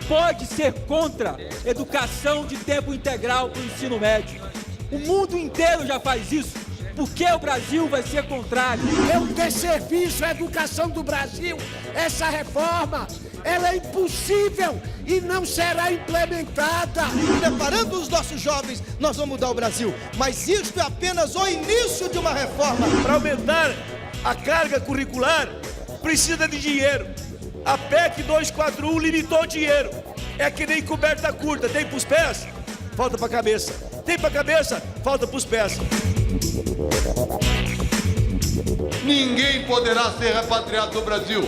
pode ser contra educação de tempo integral para o ensino médio. O mundo inteiro já faz isso. Por que o Brasil vai ser contrário? É um desserviço à educação do Brasil. Essa reforma, ela é impossível e não será implementada. Preparando os nossos jovens, nós vamos mudar o Brasil. Mas isto é apenas o início de uma reforma. Para aumentar a carga curricular, precisa de dinheiro. A PEC 241 limitou o dinheiro. É que nem coberta curta, tem para os pés, falta para a cabeça. Tem para a cabeça, falta para os pés. Ninguém poderá ser repatriado do Brasil.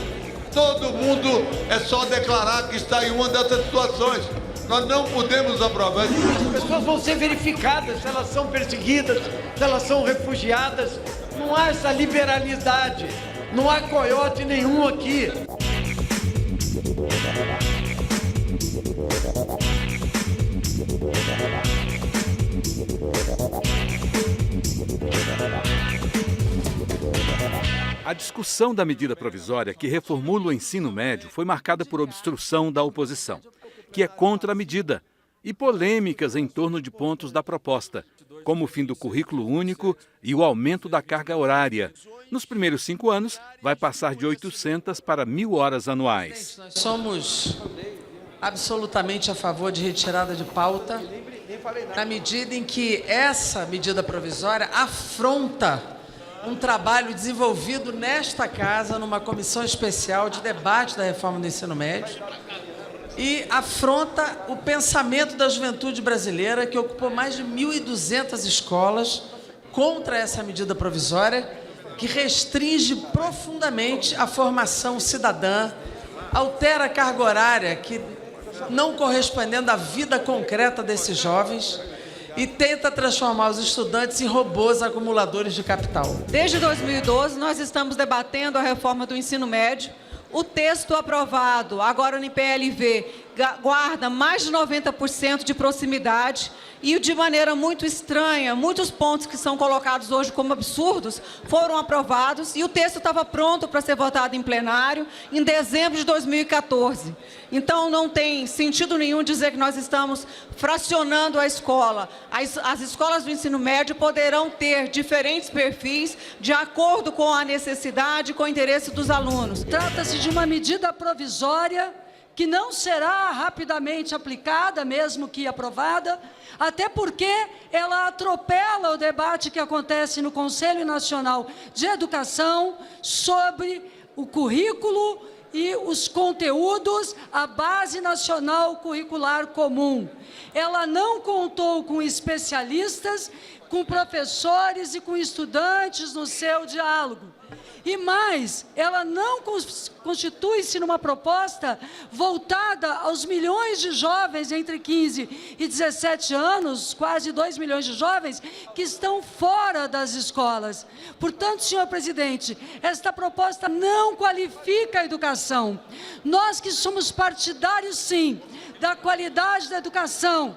Todo mundo é só declarar que está em uma dessas situações. Nós não podemos aprovar. As pessoas vão ser verificadas se elas são perseguidas, se elas são refugiadas. Não há essa liberalidade, não há coiote nenhum aqui. A discussão da medida provisória que reformula o ensino médio foi marcada por obstrução da oposição, que é contra a medida, e polêmicas em torno de pontos da proposta, como o fim do currículo único e o aumento da carga horária. Nos primeiros 5 anos, vai passar de 800 para 1.000 horas anuais. Nós somos absolutamente a favor de retirada de pauta, na medida em que essa medida provisória afronta um trabalho desenvolvido nesta casa, numa comissão especial de debate da reforma do ensino médio, e afronta o pensamento da juventude brasileira, que ocupou mais de 1.200 escolas contra essa medida provisória, que restringe profundamente a formação cidadã, altera a carga horária, que não correspondendo à vida concreta desses jovens, e tenta transformar os estudantes em robôs acumuladores de capital. Desde 2012, nós estamos debatendo a reforma do ensino médio. O texto aprovado agora no PLV guarda mais de 90% de proximidade e, de maneira muito estranha, muitos pontos que são colocados hoje como absurdos foram aprovados e o texto estava pronto para ser votado em plenário em dezembro de 2014. Então, não tem sentido nenhum dizer que nós estamos fracionando a escola. As escolas do ensino médio poderão ter diferentes perfis de acordo com a necessidade e com o interesse dos alunos. Trata-se de uma medida provisória que não será rapidamente aplicada, mesmo que aprovada, até porque ela atropela o debate que acontece no Conselho Nacional de Educação sobre o currículo e os conteúdos, a Base Nacional Curricular Comum. Ela não contou com especialistas, com professores e com estudantes no seu diálogo. E mais, ela não constitui-se numa proposta voltada aos milhões de jovens entre 15 e 17 anos, quase 2 milhões de jovens, que estão fora das escolas. Portanto, senhor presidente, esta proposta não qualifica a educação. Nós que somos partidários, sim, da qualidade da educação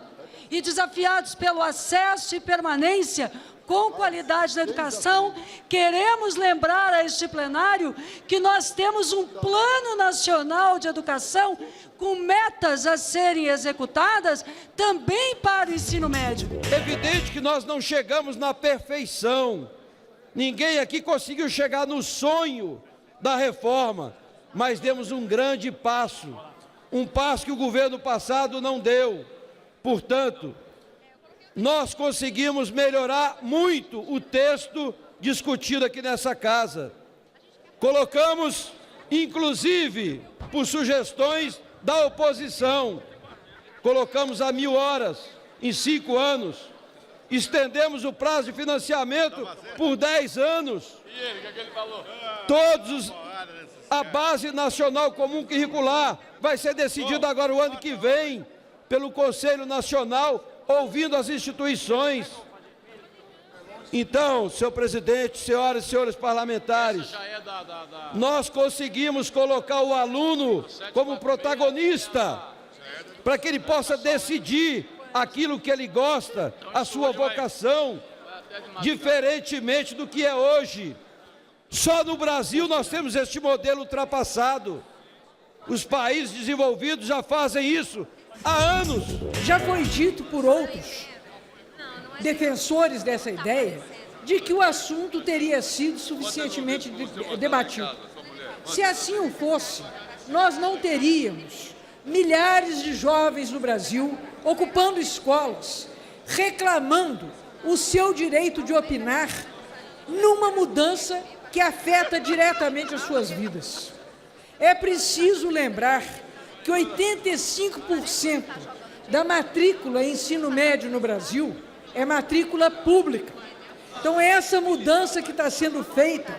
e desafiados pelo acesso e permanência com qualidade da educação, queremos lembrar a este plenário que nós temos um Plano Nacional de Educação com metas a serem executadas também para o ensino médio. É evidente que nós não chegamos na perfeição. Ninguém aqui conseguiu chegar no sonho da reforma, mas demos um grande passo. Um passo que o governo passado não deu. Portanto, nós conseguimos melhorar muito o texto discutido aqui nessa casa. Colocamos, inclusive, por sugestões da oposição, colocamos a 1.000 horas em 5 anos, estendemos o prazo de financiamento por 10 anos. A Base Nacional Comum Curricular vai ser decidida agora o ano que vem pelo Conselho Nacional, ouvindo as instituições. Então, senhor presidente, senhoras e senhores parlamentares, nós conseguimos colocar o aluno como protagonista, para que ele possa decidir aquilo que ele gosta, a sua vocação, diferentemente do que é hoje. Só no Brasil nós temos este modelo ultrapassado. Os países desenvolvidos já fazem isso há anos. Já foi dito por outros defensores dessa ideia de que o assunto teria sido suficientemente debatido. Se assim o fosse, nós não teríamos milhares de jovens no Brasil ocupando escolas, reclamando o seu direito de opinar numa mudança que afeta diretamente as suas vidas. É preciso lembrar que 85% da matrícula em ensino médio no Brasil é matrícula pública. Então, essa mudança que está sendo feita,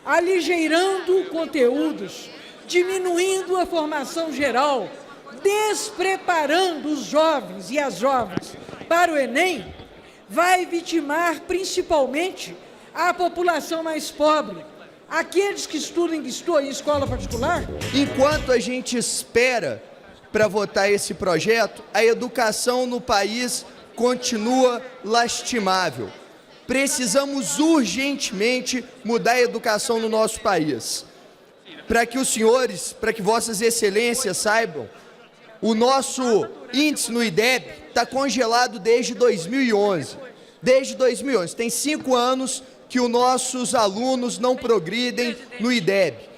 aligeirando conteúdos, diminuindo a formação geral, despreparando os jovens e as jovens para o Enem, vai vitimar principalmente a população mais pobre, aqueles que estudam em escola particular. Enquanto a gente espera para votar esse projeto, a educação no país continua lastimável. Precisamos urgentemente mudar a educação no nosso país. Para que os senhores, para que vossas excelências saibam, o nosso índice no IDEB está congelado desde 2011. Desde 2011, tem 5 anos que os nossos alunos não progridem no IDEB.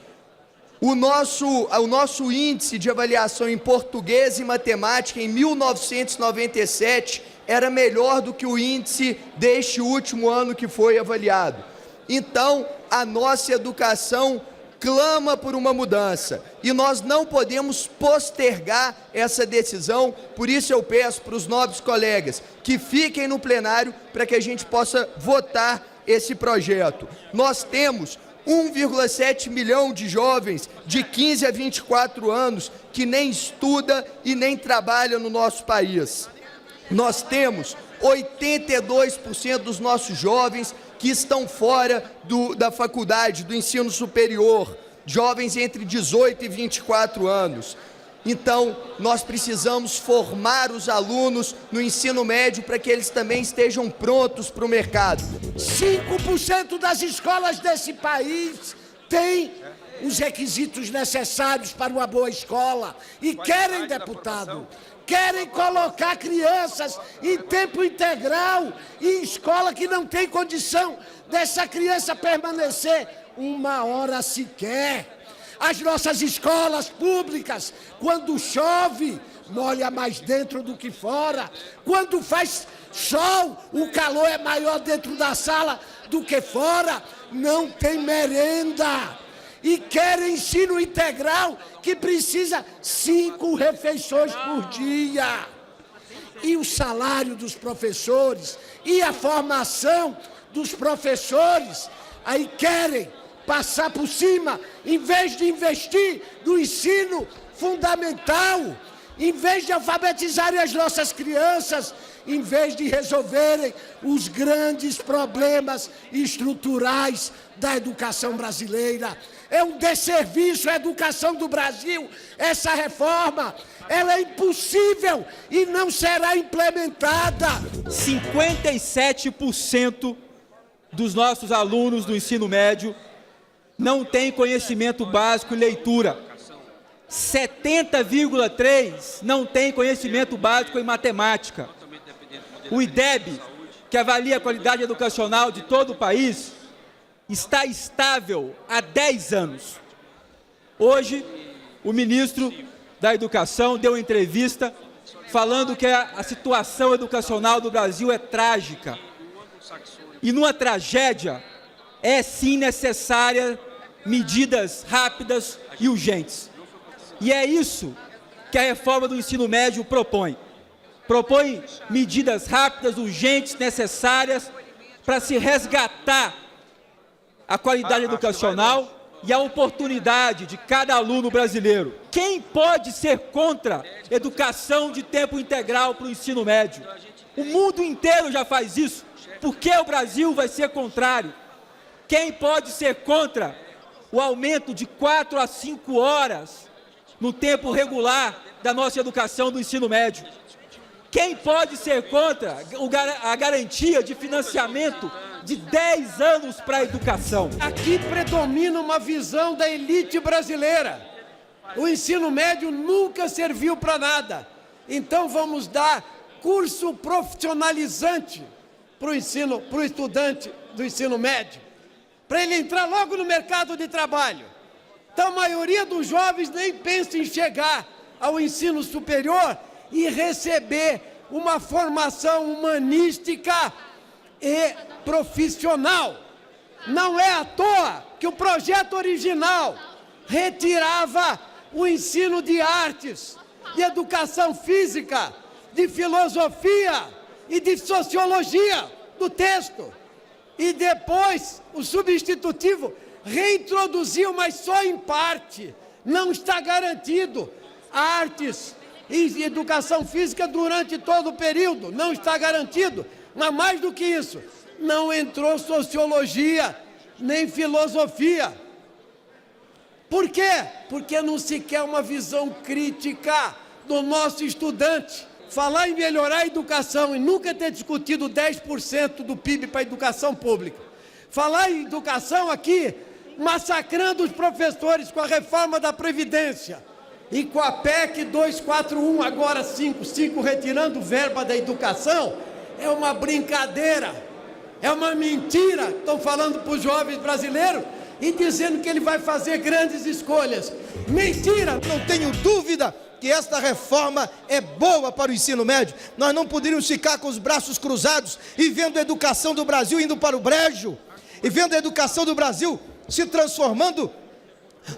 O nosso índice de avaliação em português e matemática em 1997 era melhor do que o índice deste último ano que foi avaliado. Então, a nossa educação clama por uma mudança e nós não podemos postergar essa decisão. Por isso eu peço para os nobres colegas que fiquem no plenário para que a gente possa votar esse projeto. Nós temos 1,7 milhão de jovens de 15 a 24 anos que nem estuda e nem trabalha no nosso país. Nós temos 82% dos nossos jovens que estão fora da faculdade, do ensino superior, jovens entre 18 e 24 anos. Então, nós precisamos formar os alunos no ensino médio para que eles também estejam prontos para o mercado. 5% das escolas desse país têm os requisitos necessários para uma boa escola e querem, deputado, querem colocar crianças em tempo integral em escola que não tem condição dessa criança permanecer 1 hora sequer. As nossas escolas públicas, quando chove, molha mais dentro do que fora. Quando faz sol, o calor é maior dentro da sala do que fora. Não tem merenda. E querem ensino integral que precisa 5 refeições por dia. E o salário dos professores e a formação dos professores, aí querem passar por cima, em vez de investir no ensino fundamental, em vez de alfabetizarem as nossas crianças, em vez de resolverem os grandes problemas estruturais da educação brasileira. É um desserviço à educação do Brasil. Essa reforma, ela é impossível e não será implementada. 57% dos nossos alunos do ensino médio não tem conhecimento básico em leitura. 70,3% não tem conhecimento básico em matemática. O IDEB, que avalia a qualidade educacional de todo o país, está estável há 10 anos. Hoje, o ministro da Educação deu uma entrevista falando que a situação educacional do Brasil é trágica. E numa tragédia, é sim necessária medidas rápidas e urgentes. E é isso que a reforma do ensino médio propõe. Propõe medidas rápidas, urgentes, necessárias para se resgatar a qualidade educacional e a oportunidade de cada aluno brasileiro. Quem pode ser contra educação de tempo integral para o ensino médio? O mundo inteiro já faz isso. Por que o Brasil vai ser contrário? Quem pode ser contra o aumento de 4 a 5 horas no tempo regular da nossa educação do ensino médio? Quem pode ser contra a garantia de financiamento de 10 anos para a educação? Aqui predomina uma visão da elite brasileira, O ensino médio nunca serviu para nada. Então vamos dar curso profissionalizante para o estudante do ensino médio, para ele entrar logo no mercado de trabalho. Então a maioria dos jovens nem pensa em chegar ao ensino superior e receber uma formação humanística e profissional. Não é à toa que o projeto original retirava o ensino de artes, de educação física, de filosofia e de sociologia do texto. E depois o substitutivo reintroduziu, mas só em parte. Não está garantido artes e educação física durante todo o período. Não está garantido. Mas mais do que isso, não entrou sociologia nem filosofia. Por quê? Porque não se quer uma visão crítica do nosso estudante. Falar em melhorar a educação e nunca ter discutido 10% do PIB para a educação pública. Falar em educação aqui, massacrando os professores com a reforma da Previdência. E com a PEC 241, agora 5 retirando verba da educação, é uma brincadeira, é uma mentira. Estão falando para os jovens brasileiros e dizendo que ele vai fazer grandes escolhas. Mentira! Não tenho dúvida que esta reforma é boa para o ensino médio. Nós não poderíamos ficar com os braços cruzados e vendo a educação do Brasil indo para o brejo, e vendo a educação do Brasil se transformando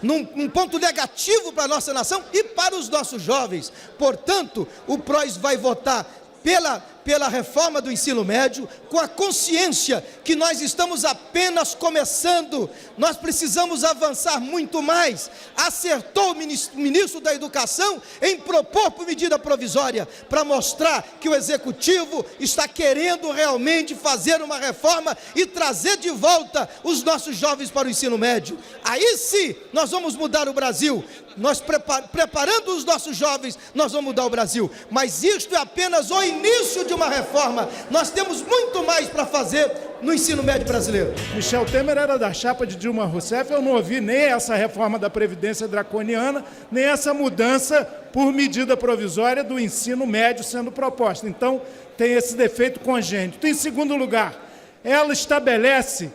num ponto negativo para a nossa nação e para os nossos jovens. Portanto, o PROS vai votar pela reforma do ensino médio, com a consciência que nós estamos apenas começando. Nós precisamos avançar muito mais. Acertou o ministro da Educação em propor por medida provisória, para mostrar que o Executivo está querendo realmente fazer uma reforma e trazer de volta os nossos jovens para o ensino médio. Aí sim, nós vamos mudar o Brasil. Nós preparando os nossos jovens, nós vamos mudar o Brasil. Mas isto é apenas o início de uma reforma. Nós temos muito mais para fazer no ensino médio brasileiro. Michel Temer era da chapa de Dilma Rousseff. Eu não ouvi nem essa reforma da Previdência draconiana, nem essa mudança por medida provisória do ensino médio sendo proposta. Então, tem esse defeito congênito. Em segundo lugar, ela estabelece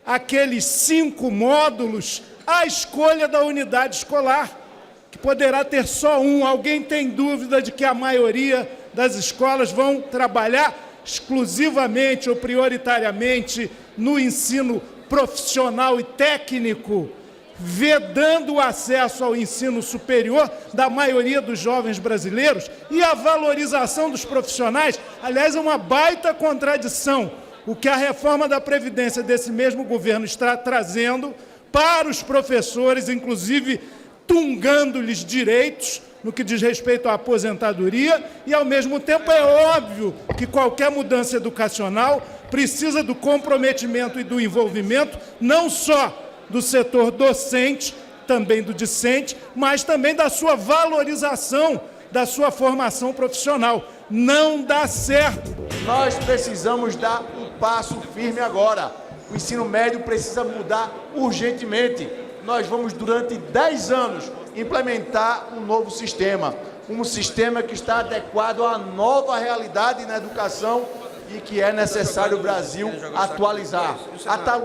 aqueles 5 módulos à escolha da unidade escolar, que poderá ter só um. Alguém tem dúvida de que a maioria das escolas vão trabalhar exclusivamente ou prioritariamente no ensino profissional e técnico, vedando o acesso ao ensino superior da maioria dos jovens brasileiros e a valorização dos profissionais? Aliás, é uma baita contradição o que a reforma da Previdência desse mesmo governo está trazendo para os professores, inclusive tungando-lhes direitos no que diz respeito à aposentadoria, e ao mesmo tempo é óbvio que qualquer mudança educacional precisa do comprometimento e do envolvimento não só do setor docente, também do discente, mas também da sua valorização, da sua formação profissional. Não dá certo. Nós precisamos dar um passo firme agora. O ensino médio precisa mudar urgentemente. Nós vamos, durante 10 anos, implementar um novo sistema. Um sistema que está adequado à nova realidade na educação e que é necessário o Brasil atualizar.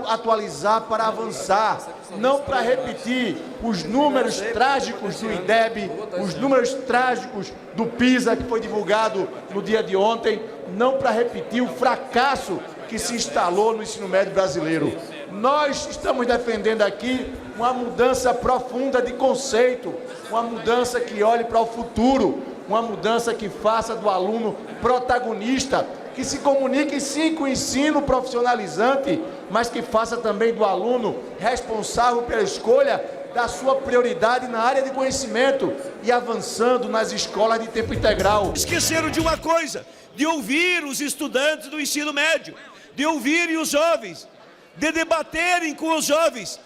Atualizar para avançar, não para repetir os números trágicos do IDEB, os números trágicos do PISA, que foi divulgado no dia de ontem, não para repetir o fracasso que se instalou no ensino médio brasileiro. Nós estamos defendendo aqui uma mudança profunda de conceito, uma mudança que olhe para o futuro, uma mudança que faça do aluno protagonista, que se comunique sim com o ensino profissionalizante, mas que faça também do aluno responsável pela escolha da sua prioridade na área de conhecimento e avançando nas escolas de tempo integral. Esqueceram de uma coisa, de ouvir os estudantes do ensino médio, de ouvirem os jovens, de debaterem com os jovens.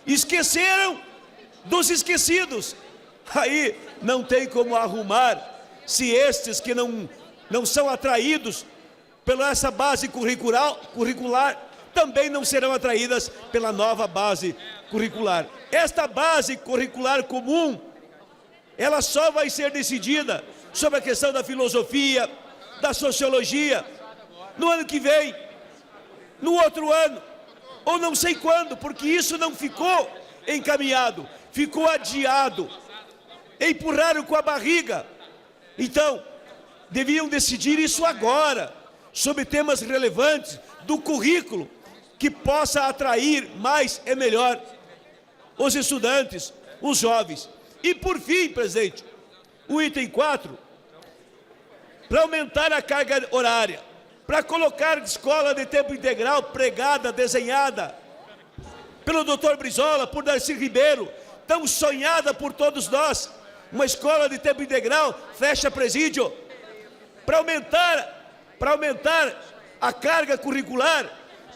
Esqueceram dos esquecidos. Aí não tem como arrumar se estes que não são atraídos pela essa base curricular também não serão atraídas pela nova base curricular. Esta base curricular comum ela só vai ser decidida sobre a questão da filosofia, da sociologia, no ano que vem, no outro ano, ou não sei quando, porque isso não ficou encaminhado, ficou adiado, empurraram com a barriga. Então, deviam decidir isso agora, sobre temas relevantes do currículo, que possa atrair mais e melhor os estudantes, os jovens. E por fim, presidente, o item 4, para aumentar a carga horária, para colocar escola de tempo integral pregada, desenhada pelo doutor Brizola, por Darcy Ribeiro, tão sonhada por todos nós, uma escola de tempo integral, fecha presídio, para aumentar a carga curricular,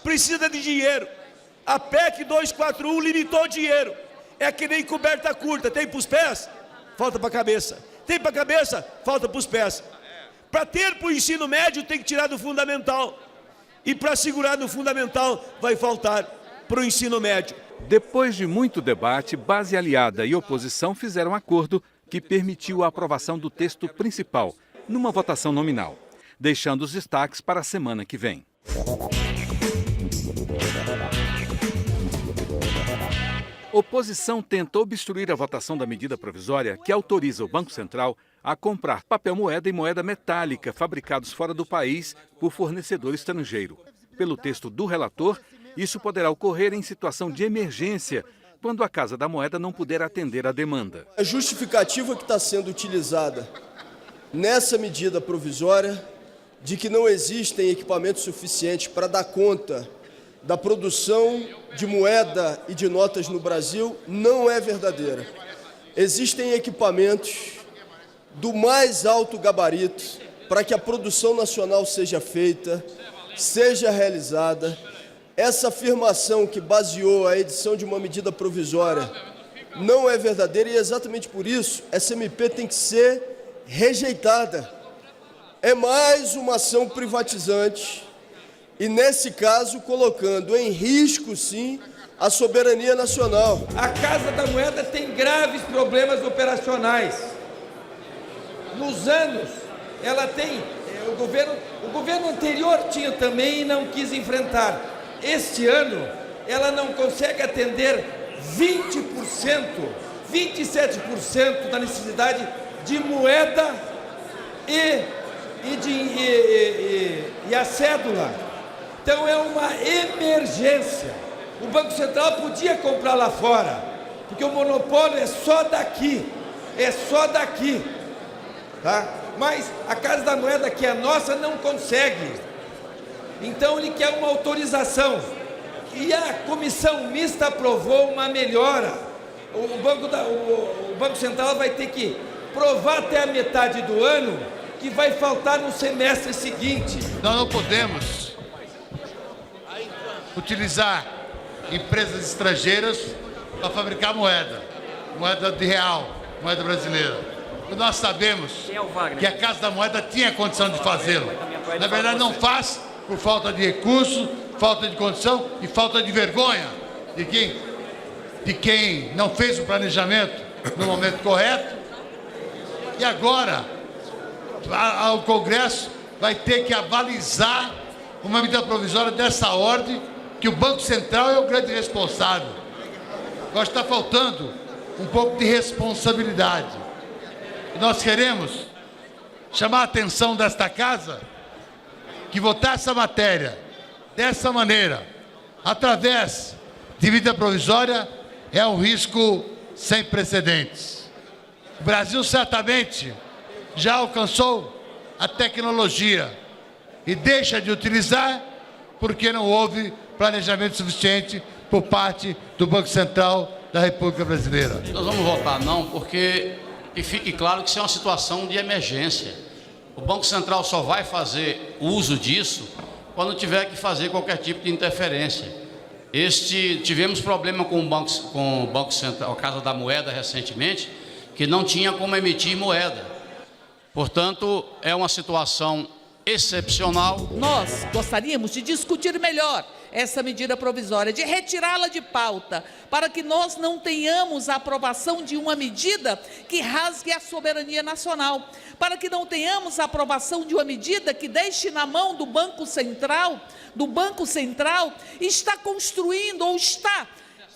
precisa de dinheiro. A PEC 241 limitou o dinheiro. É que nem coberta curta, tem para os pés, falta para a cabeça. Tem para a cabeça, falta para os pés. Para ter para o ensino médio, tem que tirar do fundamental. E para segurar no fundamental, vai faltar para o ensino médio. Depois de muito debate, base aliada e oposição fizeram acordo que permitiu a aprovação do texto principal, numa votação nominal, deixando os destaques para a semana que vem. Oposição tenta obstruir a votação da medida provisória que autoriza o Banco Central a comprar papel moeda e moeda metálica fabricados fora do país por fornecedor estrangeiro. Pelo texto do relator, isso poderá ocorrer em situação de emergência, quando a Casa da Moeda não puder atender a demanda. A justificativa que está sendo utilizada nessa medida provisória de que não existem equipamentos suficientes para dar conta da produção de moeda e de notas no Brasil não é verdadeira. Existem equipamentos do mais alto gabarito para que a produção nacional seja feita, seja realizada. Essa afirmação que baseou a edição de uma medida provisória não é verdadeira e exatamente por isso essa MP tem que ser rejeitada. É mais uma ação privatizante e, nesse caso, colocando em risco, sim, a soberania nacional. A Casa da Moeda tem graves problemas operacionais. Nos anos, ela tem... O governo anterior tinha também e não quis enfrentar. Este ano, ela não consegue atender 20%, 27% da necessidade de moeda e a cédula. Então é uma emergência. O Banco Central podia comprar lá fora, porque o monopólio é só daqui, tá? Mas a Casa da Moeda, que é nossa, não consegue. Então ele quer uma autorização. E a comissão mista aprovou uma melhora. O Banco Central vai ter que provar até a metade do ano que vai faltar no semestre seguinte. Nós não podemos utilizar empresas estrangeiras para fabricar moeda de real, moeda brasileira. E nós sabemos que a Casa da Moeda tinha condição de fazê-lo. Na verdade, não faz por falta de recursos, falta de condição e falta de vergonha de quem não fez o planejamento no momento correto. E agora, o Congresso vai ter que avalizar uma medida provisória dessa ordem, que o Banco Central é o grande responsável. Agora está faltando um pouco de responsabilidade. E nós queremos chamar a atenção desta Casa que votar essa matéria dessa maneira, através de medida provisória, é um risco sem precedentes. O Brasil certamente já alcançou a tecnologia e deixa de utilizar porque não houve planejamento suficiente por parte do Banco Central da República Brasileira. Nós vamos votar não, porque que fique claro que isso é uma situação de emergência. O Banco Central só vai fazer uso disso quando tiver que fazer qualquer tipo de interferência. Tivemos problema com o Banco Central, a Casa da Moeda recentemente, que não tinha como emitir moeda. Portanto, é uma situação excepcional. Nós gostaríamos de discutir melhor essa medida provisória, de retirá-la de pauta, para que nós não tenhamos a aprovação de uma medida que rasgue a soberania nacional, para que não tenhamos a aprovação de uma medida que deixe na mão do Banco Central, está construindo ou está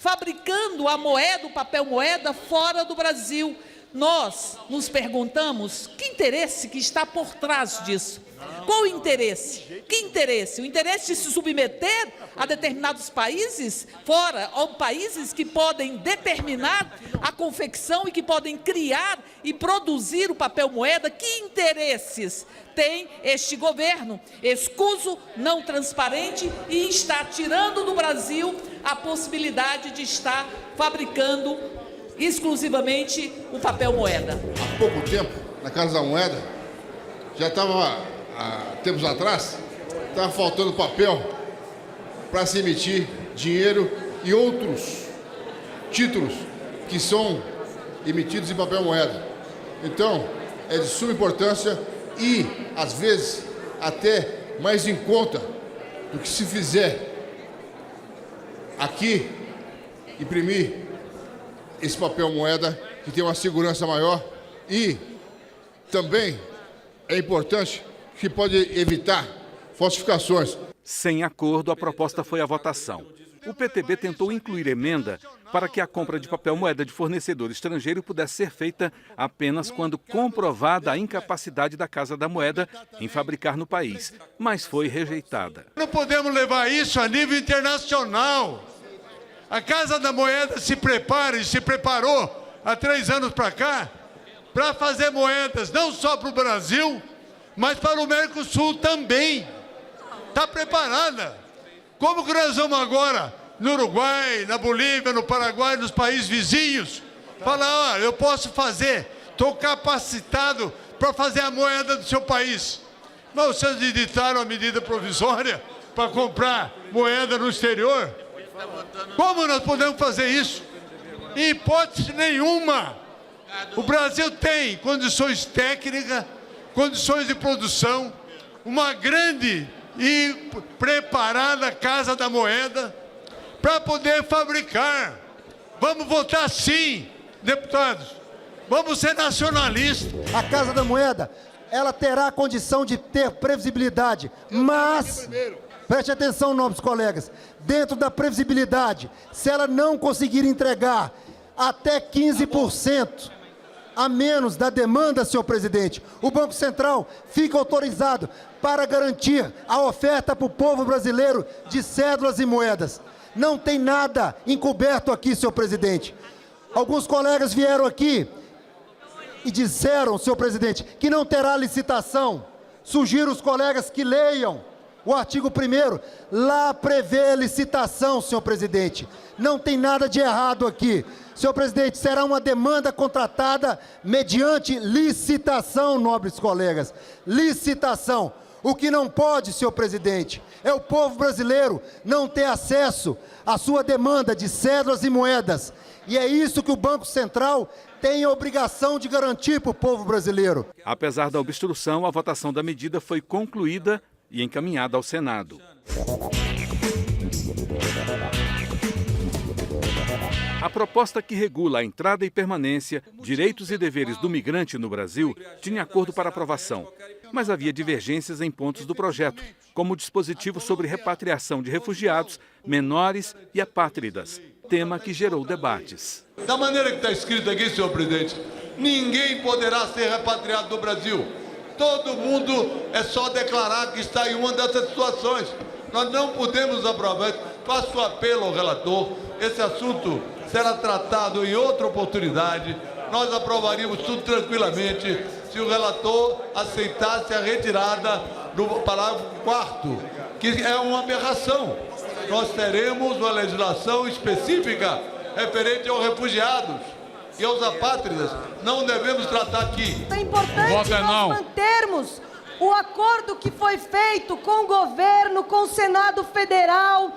fabricando a moeda, o papel moeda, fora do Brasil. Nós nos perguntamos que interesse que está por trás disso. Qual o interesse? Que interesse? O interesse de se submeter a determinados países fora, ou países que podem determinar a confecção e que podem criar e produzir o papel moeda? Que interesses tem este governo escuso, não transparente, e está tirando do Brasil a possibilidade de estar fabricando exclusivamente o papel moeda? Há pouco tempo, na Casa da Moeda, já estava, há tempos atrás, estava faltando papel para se emitir dinheiro e outros títulos que são emitidos em papel moeda. Então, é de suma importância e, às vezes, até mais em conta do que se fizer aqui, imprimir esse papel moeda, que tem uma segurança maior, e também é importante que pode evitar falsificações. Sem acordo, a proposta foi à votação. O PTB tentou incluir emenda para que a compra de papel moeda de fornecedor estrangeiro pudesse ser feita apenas quando comprovada a incapacidade da Casa da Moeda em fabricar no país, mas foi rejeitada. Não podemos levar isso a nível internacional. A Casa da Moeda se prepara e se preparou há 3 anos para cá para fazer moedas não só para o Brasil, mas para o Mercosul também. Está preparada. Como que nós vamos agora no Uruguai, na Bolívia, no Paraguai, nos países vizinhos, falar, eu posso fazer, estou capacitado para fazer a moeda do seu país. Mas vocês editaram a medida provisória para comprar moeda no exterior? Como nós podemos fazer isso? Em hipótese nenhuma. O Brasil tem condições técnicas, condições de produção, uma grande e preparada Casa da Moeda para poder fabricar. Vamos votar sim, deputados. Vamos ser nacionalistas. A Casa da Moeda, ela terá a condição de ter previsibilidade, mas... Preste atenção, nobres colegas, dentro da previsibilidade, se ela não conseguir entregar até 15% a menos da demanda, senhor presidente, o Banco Central fica autorizado para garantir a oferta para o povo brasileiro de cédulas e moedas. Não tem nada encoberto aqui, senhor presidente. Alguns colegas vieram aqui e disseram, senhor presidente, que não terá licitação. Sugiro os colegas que leiam o artigo 1º, lá prevê licitação, senhor presidente. Não tem nada de errado aqui. Senhor presidente, será uma demanda contratada mediante licitação, nobres colegas. Licitação. O que não pode, senhor presidente, é o povo brasileiro não ter acesso à sua demanda de cédulas e moedas. E é isso que o Banco Central tem a obrigação de garantir para o povo brasileiro. Apesar da obstrução, a votação da medida foi concluída e encaminhada ao Senado. A proposta que regula a entrada e permanência, direitos e deveres do migrante no Brasil tinha acordo para aprovação, mas havia divergências em pontos do projeto, como o dispositivo sobre repatriação de refugiados, menores e apátridas, tema que gerou debates. Da maneira que está escrito aqui, senhor presidente, ninguém poderá ser repatriado do Brasil. Todo mundo é só declarar que está em uma dessas situações. Nós não podemos aprovar. Faço apelo ao relator. Esse assunto será tratado em outra oportunidade. Nós aprovaríamos tudo tranquilamente se o relator aceitasse a retirada do parágrafo 4º, que é uma aberração. Nós teremos uma legislação específica referente aos refugiados e aos apátridas. Não devemos tratar aqui. É importante nós mantermos o acordo que foi feito com o governo, com o Senado Federal.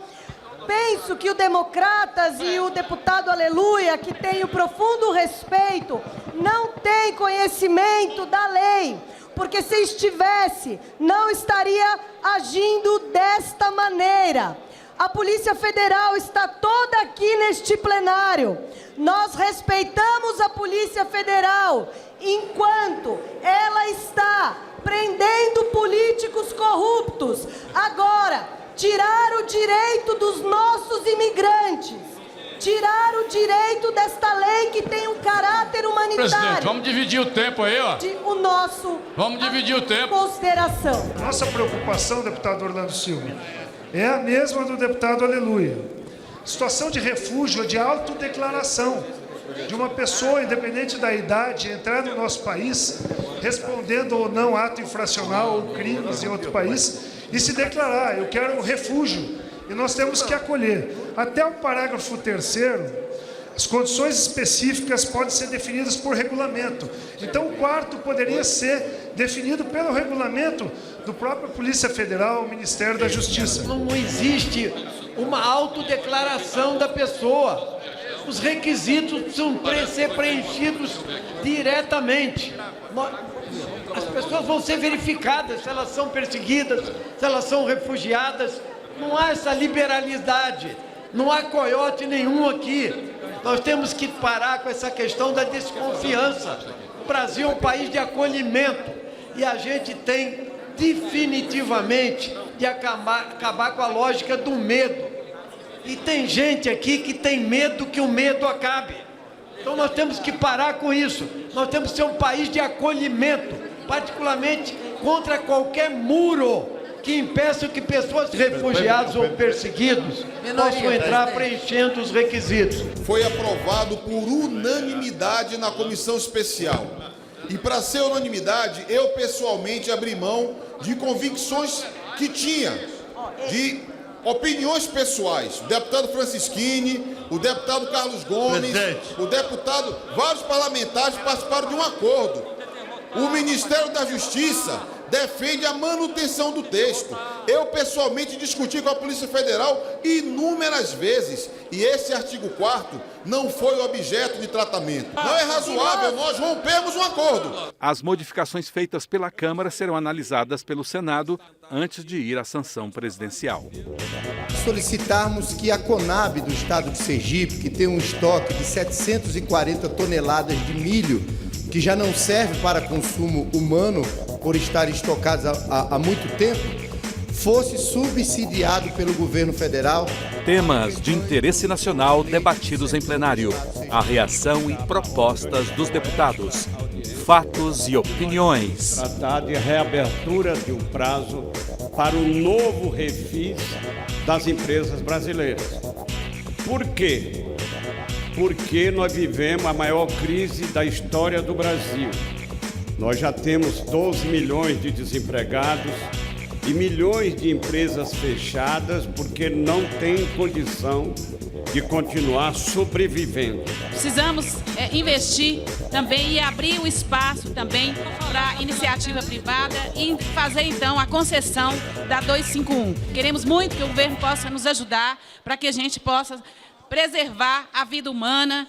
Penso que o Democratas e o deputado Aleluia, que tem o profundo respeito, não tem conhecimento da lei. porque se estivesse, não estaria agindo desta maneira. A Polícia Federal está toda aqui neste plenário. Nós respeitamos a Polícia Federal enquanto ela está prendendo políticos corruptos. Agora, tirar o direito dos nossos imigrantes, tirar o direito desta lei que tem um caráter humanitário. Presidente, vamos dividir o tempo aí, ó. O nosso... Vamos dividir o tempo. Consideração. Nossa preocupação, deputado Orlando Silva, é a mesma do deputado Aleluia. Situação de refúgio ou de autodeclaração de uma pessoa, independente da idade, entrar no nosso país, respondendo ou não ato infracional ou crimes em outro país, e se declarar, eu quero um refúgio, e nós temos que acolher. Até o parágrafo 3º, as condições específicas podem ser definidas por regulamento. Então, o quarto poderia ser definido pelo regulamento do próprio Polícia Federal, o Ministério da Justiça. Não existe uma autodeclaração da pessoa. Os requisitos precisam ser preenchidos diretamente. As pessoas vão ser verificadas se elas são perseguidas, se elas são refugiadas. Não há essa liberalidade, não há coiote nenhum aqui. Nós temos que parar com essa questão da desconfiança. O Brasil é um país de acolhimento e a gente tem definitivamente de acabar com a lógica do medo. E tem gente aqui que tem medo que o medo acabe. Então nós temos que parar com isso. Nós temos que ser um país de acolhimento, particularmente contra qualquer muro que impeça que pessoas refugiadas ou perseguidos possam entrar preenchendo os requisitos. Foi aprovado por unanimidade na comissão especial. E para ser unanimidade, eu pessoalmente abri mão de convicções que tinha, de opiniões pessoais. O deputado Francisquini, o deputado Carlos Gomes, o deputado, vários parlamentares participaram de um acordo. O Ministério da Justiça defende a manutenção do texto. Eu, pessoalmente, discuti com a Polícia Federal inúmeras vezes e esse artigo 4º não foi objeto de tratamento. Não é razoável, nós rompemos um acordo. As modificações feitas pela Câmara serão analisadas pelo Senado antes de ir à sanção presidencial. Solicitarmos que a Conab do estado de Sergipe, que tem um estoque de 740 toneladas de milho, que já não serve para consumo humano por estar estocados há muito tempo, fosse subsidiado pelo governo federal. Temas de interesse nacional debatidos em plenário. A reação e propostas dos deputados. Fatos e opiniões. Tratar de reabertura de um prazo para o novo refis das empresas brasileiras. Por quê? Porque nós vivemos a maior crise da história do Brasil. Nós já temos 12 milhões de desempregados e milhões de empresas fechadas porque não têm condição de continuar sobrevivendo. Precisamos investir também e abrir o espaço também para a iniciativa privada e fazer então a concessão da 251. Queremos muito que o governo possa nos ajudar para que a gente possa preservar a vida humana.